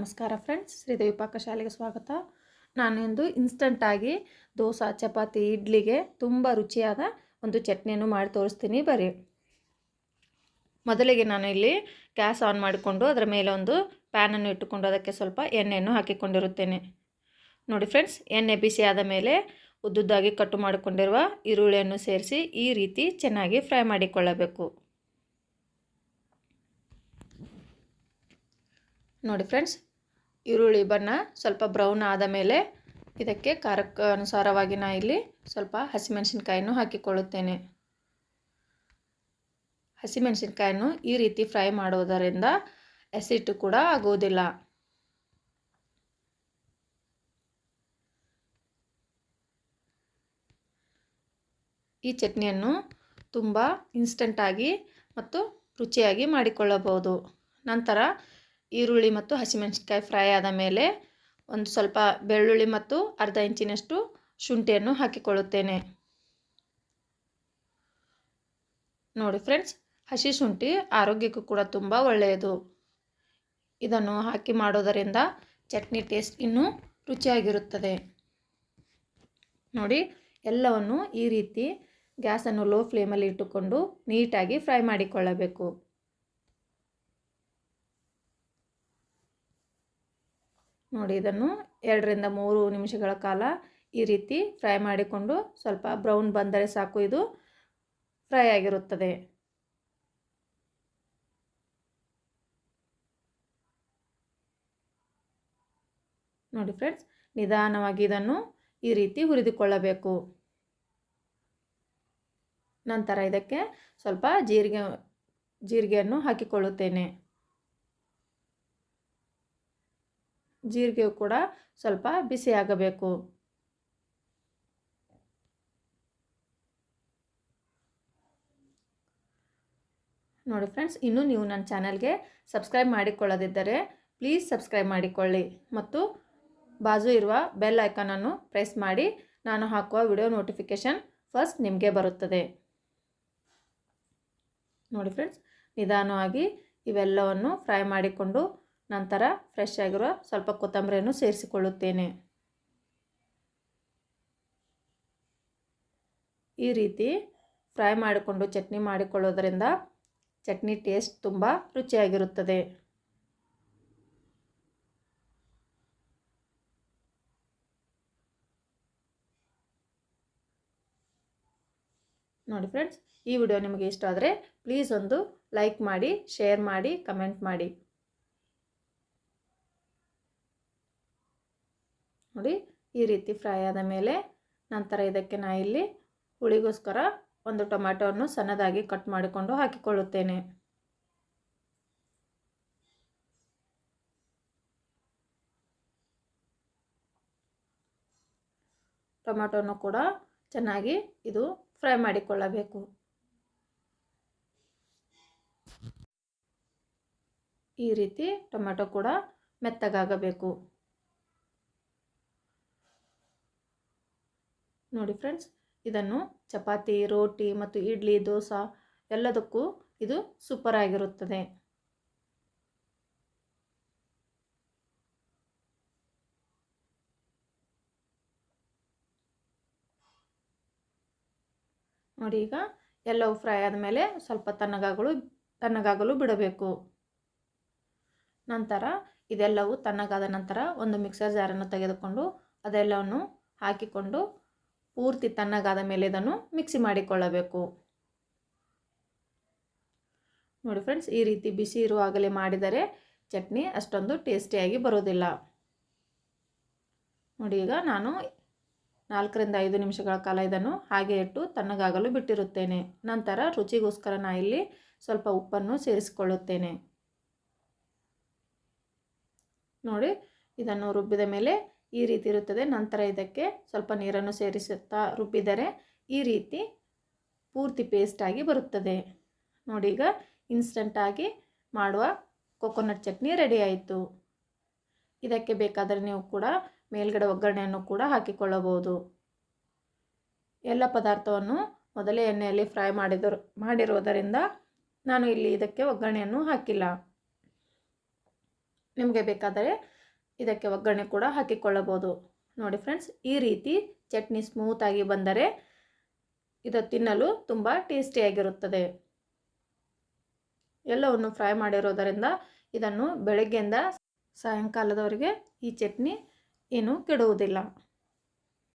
ನಮಸ್ಕಾರ ಫ್ರೆಂಡ್ಸ್, ಶ್ರೀದೇವಿ ಪಾಕಶಾಲೆಗೆ ಸ್ವಾಗತ. ನಾನು ಇಂದು ಇನ್ಸ್ಟಂಟಾಗಿ ದೋಸೆ, ಚಪಾತಿ, ಇಡ್ಲಿಗೆ ತುಂಬ ರುಚಿಯಾದ ಒಂದು ಚಟ್ನಿಯನ್ನು ಮಾಡಿ ತೋರಿಸ್ತೀನಿ. ಬರ್ರಿ. ಮೊದಲಿಗೆ ನಾನು ಇಲ್ಲಿ ಗ್ಯಾಸ್ ಆನ್ ಮಾಡಿಕೊಂಡು ಅದರ ಮೇಲೆ ಒಂದು ಪ್ಯಾನನ್ನು ಇಟ್ಟುಕೊಂಡು ಅದಕ್ಕೆ ಸ್ವಲ್ಪ ಎಣ್ಣೆಯನ್ನು ಹಾಕಿಕೊಂಡಿರುತ್ತೇನೆ. ನೋಡಿ ಫ್ರೆಂಡ್ಸ್, ಎಣ್ಣೆ ಬಿಸಿ ಆದ ಮೇಲೆ ಉದ್ದುದ್ದಾಗಿ ಕಟ್ಟು ಮಾಡಿಕೊಂಡಿರುವ ಈರುಳ್ಳಿಯನ್ನು ಸೇರಿಸಿ ಈ ರೀತಿ ಚೆನ್ನಾಗಿ ಫ್ರೈ ಮಾಡಿಕೊಳ್ಳಬೇಕು. ನೋಡಿ ಫ್ರೆಂಡ್ಸ್, ಈರುಳ್ಳಿ ಬಣ್ಣ ಸ್ವಲ್ಪ ಬ್ರೌನ್ ಆದ ಮೇಲೆ ಇದಕ್ಕೆ ಖಾರಕ್ಕೆ ಅನುಸಾರವಾಗಿ ನಾನು ಇಲ್ಲಿ ಸ್ವಲ್ಪ ಹಸಿಮೆಣಸಿನ್ಕಾಯನ್ನು ಹಾಕಿಕೊಳ್ಳುತ್ತೇನೆ. ಹಸಿಮೆಣಸಿನ್ಕಾಯನ್ನು ಈ ರೀತಿ ಫ್ರೈ ಮಾಡುವುದರಿಂದ ಆಸಿಡ್ ಕೂಡ ಆಗುವುದಿಲ್ಲ. ಈ ಚಟ್ನಿಯನ್ನು ತುಂಬ ಇನ್ಸ್ಟಂಟಾಗಿ ಮತ್ತು ರುಚಿಯಾಗಿ ಮಾಡಿಕೊಳ್ಳಬಹುದು. ನಂತರ ಈರುಳ್ಳಿ ಮತ್ತು ಹಸಿಮೆಣಸಿನ್ಕಾಯಿ ಫ್ರೈ ಆದ ಮೇಲೆ ಒಂದು ಸ್ವಲ್ಪ ಬೆಳ್ಳುಳ್ಳಿ ಮತ್ತು ಅರ್ಧ ಇಂಚಿನಷ್ಟು ಶುಂಠಿಯನ್ನು ಹಾಕಿಕೊಳ್ಳುತ್ತೇನೆ. ನೋಡಿ ಫ್ರೆಂಡ್ಸ್, ಹಸಿ ಶುಂಠಿ ಆರೋಗ್ಯಕ್ಕೂ ಕೂಡ ತುಂಬ ಒಳ್ಳೆಯದು. ಇದನ್ನು ಹಾಕಿ ಮಾಡೋದರಿಂದ ಚಟ್ನಿ ಟೇಸ್ಟ್ ಇನ್ನೂ ರುಚಿಯಾಗಿರುತ್ತದೆ. ನೋಡಿ, ಎಲ್ಲವನ್ನು ಈ ರೀತಿ ಗ್ಯಾಸನ್ನು ಲೋ ಫ್ಲೇಮಲ್ಲಿ ಇಟ್ಟುಕೊಂಡು ನೀಟಾಗಿ ಫ್ರೈ ಮಾಡಿಕೊಳ್ಳಬೇಕು. ನೋಡಿ, ಇದನ್ನು 2 ರಿಂದ 3 ನಿಮಿಷಗಳ ಕಾಲ ಈ ರೀತಿ ಫ್ರೈ ಮಾಡಿಕೊಂಡು ಸ್ವಲ್ಪ ಬ್ರೌನ್ ಬಂದರೆ ಸಾಕು, ಇದು ಫ್ರೈ ಆಗಿರುತ್ತದೆ. ನೋಡಿ ಫ್ರೆಂಡ್ಸ್, ನಿಧಾನವಾಗಿ ಇದನ್ನು ಈ ರೀತಿ ಹುರಿದುಕೊಳ್ಳಬೇಕು. ನಂತರ ಇದಕ್ಕೆ ಸ್ವಲ್ಪ ಜೀರಿಗೆಯನ್ನು ಹಾಕಿಕೊಳ್ಳುತ್ತೇನೆ. ಜೀರಿಗೆಯು ಕೂಡ ಸ್ವಲ್ಪ ಬಿಸಿಯಾಗಬೇಕು. ನೋಡಿ ಫ್ರೆಂಡ್ಸ್, ಇನ್ನೂ ನೀವು ನನ್ನ ಚಾನಲ್ಗೆ ಸಬ್ಸ್ಕ್ರೈಬ್ ಮಾಡಿಕೊಳ್ಳದಿದ್ದರೆ ಪ್ಲೀಸ್ ಸಬ್ಸ್ಕ್ರೈಬ್ ಮಾಡಿಕೊಳ್ಳಿ ಮತ್ತು ಬಾಜು ಇರುವ ಬೆಲ್ ಐಕಾನನ್ನು ಪ್ರೆಸ್ ಮಾಡಿ. ನಾನು ಹಾಕುವ ವಿಡಿಯೋ ನೋಟಿಫಿಕೇಷನ್ ಫಸ್ಟ್ ನಿಮಗೆ ಬರುತ್ತದೆ. ನೋಡಿ ಫ್ರೆಂಡ್ಸ್, ನಿಧಾನವಾಗಿ ಇವೆಲ್ಲವನ್ನು ಫ್ರೈ ಮಾಡಿಕೊಂಡು ನಂತರ ಫ್ರೆಶ್ ಆಗಿರೋ ಸ್ವಲ್ಪ ಕೊತ್ತಂಬರಿಯನ್ನು ಸೇರಿಸಿಕೊಳ್ಳುತ್ತೇನೆ. ಈ ರೀತಿ ಫ್ರೈ ಮಾಡಿಕೊಂಡು ಚಟ್ನಿ ಮಾಡಿಕೊಳ್ಳೋದರಿಂದ ಚಟ್ನಿ ಟೇಸ್ಟ್ ತುಂಬ ರುಚಿಯಾಗಿರುತ್ತದೆ. ನೋಡಿ ಫ್ರೆಂಡ್ಸ್, ಈ ವಿಡಿಯೋ ನಿಮಗೆ ಇಷ್ಟ ಆದರೆ ಪ್ಲೀಸ್ ಒಂದು ಲೈಕ್ ಮಾಡಿ, ಶೇರ್ ಮಾಡಿ, ಕಮೆಂಟ್ ಮಾಡಿ. ನೋಡಿ, ಈ ರೀತಿ ಫ್ರೈ ಆದ ಮೇಲೆ ನಂತರ ಇದಕ್ಕೆ ನಾನು ಇಲ್ಲಿ ಹುಳಿಗೋಸ್ಕರ ಒಂದು ಟೊಮ್ಯಾಟೋವನ್ನು ಸಣ್ಣದಾಗಿ ಕಟ್ ಮಾಡಿಕೊಂಡು ಹಾಕಿಕೊಳ್ಳುತ್ತೇನೆ. ಟೊಮ್ಯಾಟೋನು ಕೂಡ ಚೆನ್ನಾಗಿ ಇದು ಫ್ರೈ ಮಾಡಿಕೊಳ್ಳಬೇಕು. ಈ ರೀತಿ ಟೊಮ್ಯಾಟೊ ಕೂಡ ಮೆತ್ತಗಾಗಬೇಕು. ನೋಡಿ ಫ್ರೆಂಡ್ಸ್, ಇದನ್ನು ಚಪಾತಿ, ರೋಟಿ ಮತ್ತು ಇಡ್ಲಿ, ದೋಸೆ ಎಲ್ಲದಕ್ಕೂ ಇದು ಸೂಪರ್ ಆಗಿರುತ್ತದೆ. ನೋಡಿ, ಈಗ ಎಲ್ಲವೂ ಫ್ರೈ ಆದಮೇಲೆ ಸ್ವಲ್ಪ ತಣ್ಣಗಾಗಲು ಬಿಡಬೇಕು. ನಂತರ ಇದೆಲ್ಲವೂ ತಣ್ಣಗಾದ ನಂತರ ಒಂದು ಮಿಕ್ಸರ್ ಜಾರನ್ನು ತೆಗೆದುಕೊಂಡು ಅದೆಲ್ಲವನ್ನು ಹಾಕಿಕೊಂಡು ಪೂರ್ತಿ ತಣ್ಣಗಾದ ಮೇಲೆ ಇದನ್ನು ಮಿಕ್ಸಿ ಮಾಡಿಕೊಳ್ಳಬೇಕು. ನೋಡಿ ಫ್ರೆಂಡ್ಸ್, ಈ ರೀತಿ ಬಿಸಿ ಇರುವಾಗಲೇ ಮಾಡಿದರೆ ಚಟ್ನಿ ಅಷ್ಟೊಂದು ಟೇಸ್ಟಿಯಾಗಿ ಬರೋದಿಲ್ಲ. ನೋಡಿ, ಈಗ ನಾನು 4 ರಿಂದ 5 ನಿಮಿಷಗಳ ಕಾಲ ಇದನ್ನು ಹಾಗೆ ಇಟ್ಟು ತಣ್ಣಗಾಗಲು ಬಿಟ್ಟಿರುತ್ತೇನೆ. ನಂತರ ರುಚಿಗೋಸ್ಕರ ನಾನು ಇಲ್ಲಿ ಸ್ವಲ್ಪ ಉಪ್ಪನ್ನು ಸೇರಿಸಿಕೊಳ್ಳುತ್ತೇನೆ. ನೋಡಿ, ಇದನ್ನು ರುಬ್ಬಿದ ಮೇಲೆ ಈ ರೀತಿ ಇರುತ್ತದೆ. ನಂತರ ಇದಕ್ಕೆ ಸ್ವಲ್ಪ ನೀರನ್ನು ಸೇರಿಸುತ್ತಾ ರುಬ್ಬಿದರೆ ಈ ರೀತಿ ಪೂರ್ತಿ ಪೇಸ್ಟಾಗಿ ಬರುತ್ತದೆ. ನೋಡಿ, ಈಗ ಇನ್ಸ್ಟಂಟಾಗಿ ಮಾಡುವ ಕೊಕೊನಟ್ ಚಟ್ನಿ ರೆಡಿ ಆಯಿತು. ಇದಕ್ಕೆ ಬೇಕಾದರೆ ನೀವು ಕೂಡ ಮೇಲ್ಗಡೆ ಒಗ್ಗರಣೆಯನ್ನು ಕೂಡ ಹಾಕಿಕೊಳ್ಳಬಹುದು. ಎಲ್ಲ ಪದಾರ್ಥವನ್ನು ಮೊದಲೇ ಎಣ್ಣೆಯಲ್ಲಿ ಫ್ರೈ ಮಾಡಿರುವುದರಿಂದ ನಾನು ಇಲ್ಲಿ ಇದಕ್ಕೆ ಒಗ್ಗರಣೆಯನ್ನು ಹಾಕಿಲ್ಲ. ನಿಮಗೆ ಬೇಕಾದರೆ ಇದಕ್ಕೆ ಒಗ್ಗರಣೆ ಕೂಡ ಹಾಕಿಕೊಳ್ಳಬಹುದು. ನೋಡಿ ಫ್ರೆಂಡ್ಸ್, ಈ ರೀತಿ ಚಟ್ನಿ ಸ್ಮೂತಾಗಿ ಬಂದರೆ ಇದು ತಿನ್ನಲು ತುಂಬ ಟೇಸ್ಟಿಯಾಗಿರುತ್ತದೆ. ಎಲ್ಲವನ್ನು ಫ್ರೈ ಮಾಡಿರೋದರಿಂದ ಇದನ್ನು ಬೆಳಗ್ಗೆಯಿಂದ ಸಾಯಂಕಾಲದವರೆಗೆ ಈ ಚಟ್ನಿ ಏನು ಕೆಡುವುದಿಲ್ಲ.